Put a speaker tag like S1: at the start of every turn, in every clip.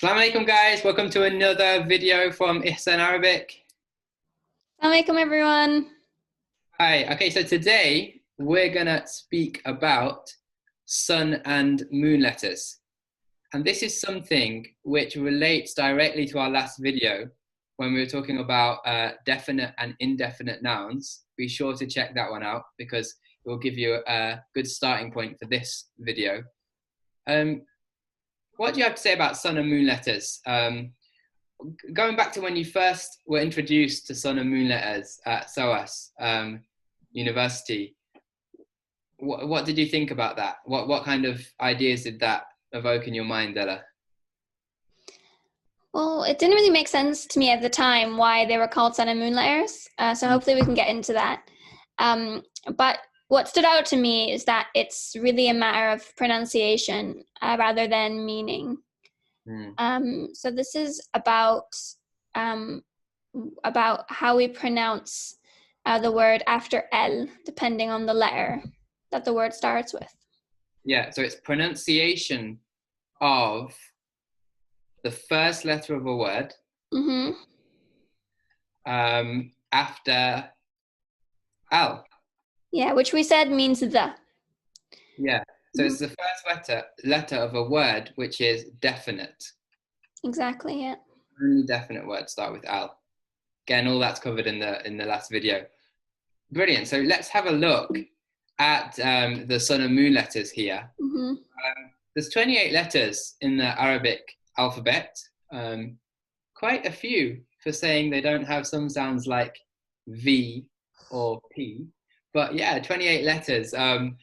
S1: Assalamu alaikum guys, welcome to another video from Ihsan Arabic.
S2: Assalamualaikum everyone.
S1: Hi, okay, so today we're gonna speak about sun and moon letters. And this is something which relates directly to our last video when we were talking about definite and indefinite nouns. Be sure to check that one out because it will give you a good starting point for this video. What do you have to say about sun and moon letters? Going back to when you first were introduced to sun and moon letters at SOAS University, what did you think about that? What kind of ideas did that evoke in your mind, Ella?
S2: Well, it didn't really make sense to me at the time why they were called sun and moon letters. So hopefully we can get into that. But what stood out to me is that it's really a matter of pronunciation rather than meaning. So this is about how we pronounce the word after L, depending on the letter that the word starts with.
S1: Yeah, so it's pronunciation of the first letter of a word after L.
S2: Yeah, which we said means the.
S1: Yeah, so it's the first letter of a word which is definite.
S2: Exactly, yeah.
S1: Only definite words start with L. Again, all that's covered in the last video. Brilliant. So let's have a look at the sun and moon letters here. There's 28 letters in the Arabic alphabet. Quite a few for saying they don't have some sounds like V or P. But yeah, 28 letters. And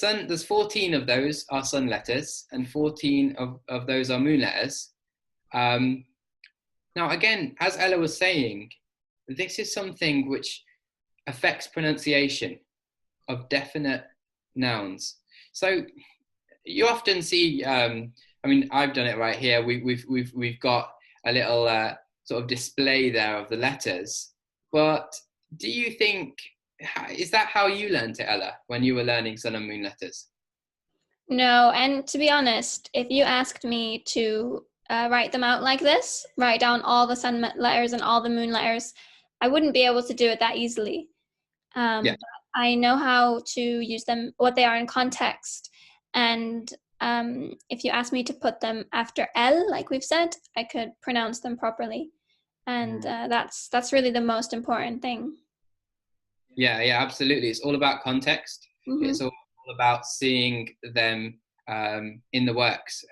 S1: there's 14 of those are sun letters and 14 of those are moon letters. Now, again, as Ella was saying, this is something which affects pronunciation of definite nouns. So you often see, I mean, I've done it right here. We've got a little sort of display there of the letters. But do you think, is that how you learned it, Ella, when you were learning sun and moon letters?
S2: No, and to be honest, if you asked me to write them out like this, write down all the sun letters and all the moon letters, I wouldn't be able to do it that easily.
S1: Yeah.
S2: But I know how to use them, what they are in context. And if you ask me to put them after L, like we've said, I could pronounce them properly. And that's really the most important thing.
S1: Yeah, absolutely. It's all about context. It's all about seeing them in the works.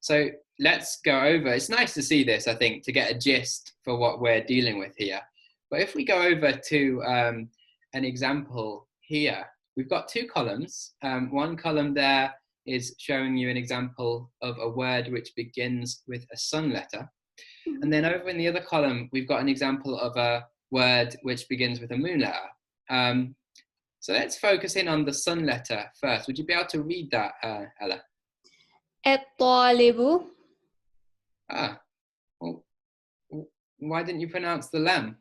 S1: So let's go over. It's nice to see this, I think, to get a gist for what we're dealing with here. But if we go over to an example here, we've got two columns. One column there is showing you an example of a word which begins with a sun letter. And then over in the other column, we've got an example of a word which begins with a moon letter. So let's focus in on the sun letter first. Would you be able to read that, Ella?
S2: الطالب.
S1: Well, why didn't you pronounce the lam?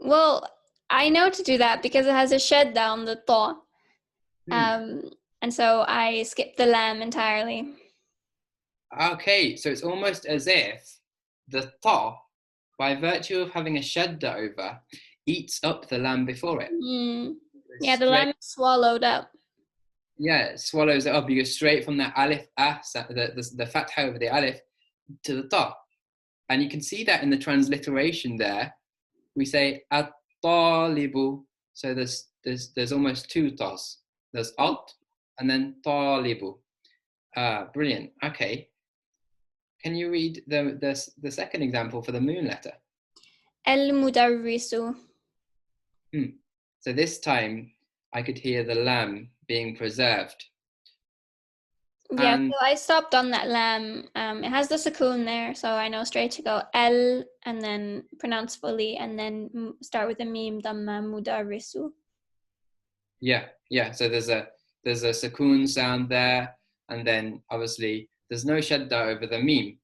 S2: Well, I know to do that because it has a shed down the ta. And so I skipped the lam entirely. Okay,
S1: so it's almost as if the ta, by virtue of having a shadda over, eats up the lam before it.
S2: Yeah, the lam is swallowed up.
S1: Yeah, it swallows it up. You go straight from the alif, the fatha over the alif, to the ta. And you can see that in the transliteration there. We say at-talibu. So there's almost two tas. There's at and then talibu. Brilliant. Okay. Can you read the second example for the moon letter?
S2: Al-mudarrisu.
S1: So this time I could hear the lam being preserved.
S2: Yeah, so I stopped on that lam. It has the sukoon there, so I know straight to go L and then pronounce fully and then start with the mim dhamma mudarrisu. Yeah.
S1: So there's a sukoon sound there, and then obviously there's no shadda over the mim,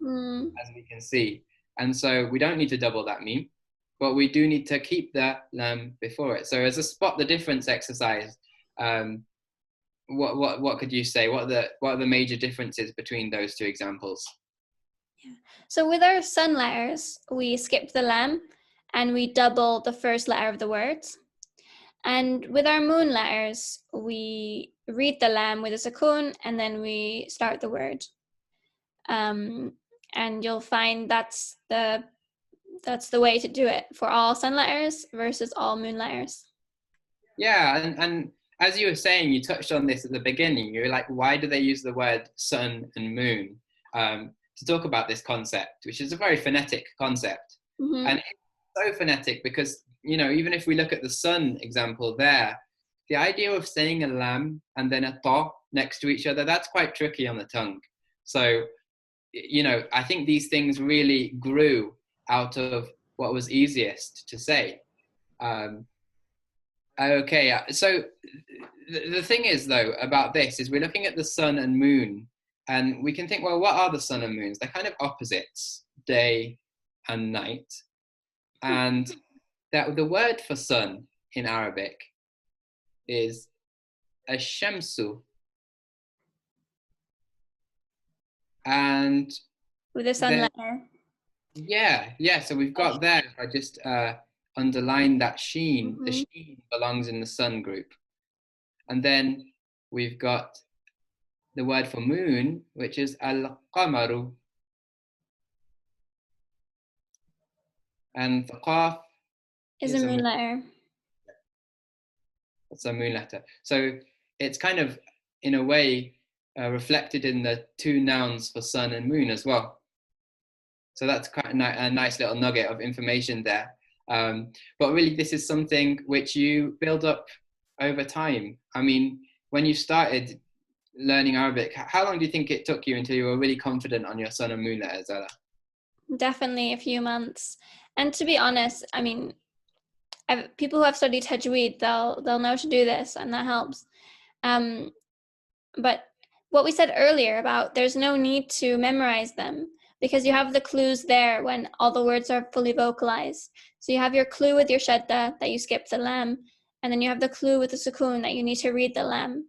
S1: as we can see. And so we don't need to double that mim, but we do need to keep the lam before it. So as a spot the difference exercise, what could you say? What are the major differences between those two examples?
S2: Yeah. So with our sun letters, we skip the lam and we double the first letter of the words. And with our moon letters, we read the lam with a sukoon and then we start the word. And you'll find that's the way to do it for all sun letters versus all moon letters.
S1: Yeah, and as you were saying, you touched on this at the beginning. You were like, why do they use the word sun and moon to talk about this concept, which is a very phonetic concept. Mm-hmm. And it's so phonetic because, you know, even if we look at the sun example there, the idea of saying a lam and then a ta next to each other, that's quite tricky on the tongue. So, you know, I think these things really grew out of what was easiest to say. Okay, so the thing is, though, about this is we're looking at the sun and moon, and we can think, well, what are the sun and moons? They're kind of opposites, day and night. And that the word for sun in Arabic is ash-shamsu. And
S2: with a sun letter.
S1: Yeah. So we've got there, if I just underline that sheen, mm-hmm. The sheen belongs in the sun group. And then we've got the word for moon, which is al-qamaru. And the qaf
S2: is a moon letter.
S1: It's a moon letter. So it's kind of, in a way, reflected in the two nouns for sun and moon as well. So that's quite a nice little nugget of information there. But really, this is something which you build up over time. I mean, when you started learning Arabic, how long do you think it took you until you were really confident on your sun and moon letters, Ella?
S2: Definitely a few months. And to be honest, I mean, people who have studied tajweed, they'll know to do this, and that helps. But what we said earlier about there's no need to memorize them because you have the clues there when all the words are fully vocalized. So you have your clue with your shadda that you skip the lam, and then you have the clue with the sukoon that you need to read the lam.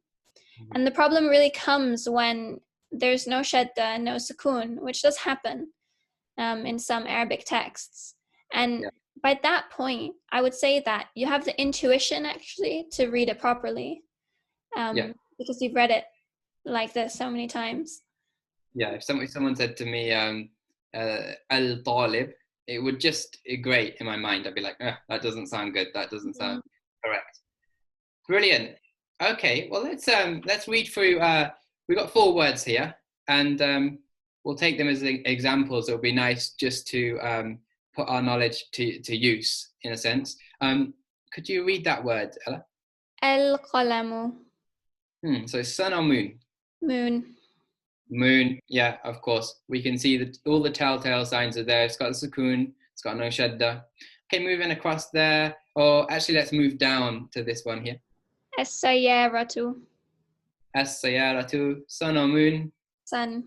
S2: Mm-hmm. And the problem really comes when there's no shadda and no sukoon, which does happen in some Arabic texts. And by that point, I would say that you have the intuition actually to read it properly because you've read it like this so many times.
S1: Yeah, if someone said to me, al-talib, it would just grate in my mind. I'd be like, that doesn't sound good. That doesn't sound correct. Brilliant. Okay, well, let's read through. We've got 4 words here, and we'll take them as examples. It'll be nice just to put our knowledge to use, in a sense. Could you read that word, Ella?
S2: Al-qalamu.
S1: So sun or moon?
S2: Moon.
S1: Moon, yeah, of course. We can see that all the telltale signs are there. It's got the sukoon, it's got no shadda. Okay, moving across there. Or actually, let's move down to this one here.
S2: As-sayyaratu.
S1: As-sayyaratu, sun or moon?
S2: Sun.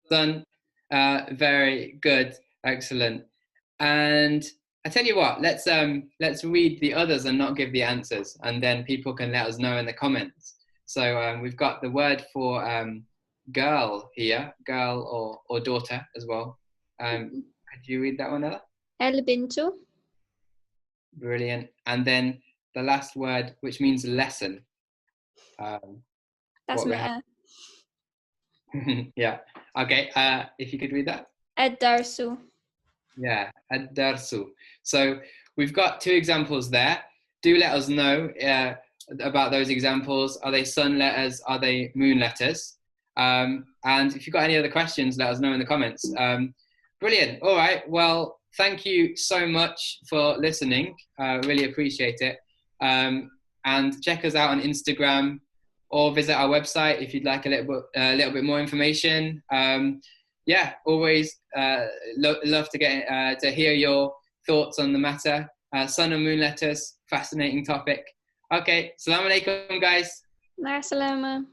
S1: Sun. Very good, excellent. And I tell you what, let's read the others and not give the answers, and then people can let us know in the comments. So we've got the word for girl here, girl or daughter as well. Could you read that one, Ella?
S2: Al-bintu.
S1: Brilliant. And then the last word, which means lesson.
S2: That's me.
S1: Yeah. Okay. If you could read that.
S2: Ad-darsu.
S1: Yeah, ad-darsu. So we've got 2 examples there. Do let us know about those examples. Are they sun letters? Are they moon letters? And if you've got any other questions, let us know in the comments. Brilliant. All right. Well, thank you so much for listening. Really appreciate it. And check us out on Instagram or visit our website if you'd like a little bit more information. Always love to get to hear your thoughts on the matter. Sun and moon letters, fascinating topic. Okay, Assalamu alaikum, guys.
S2: Ma salama.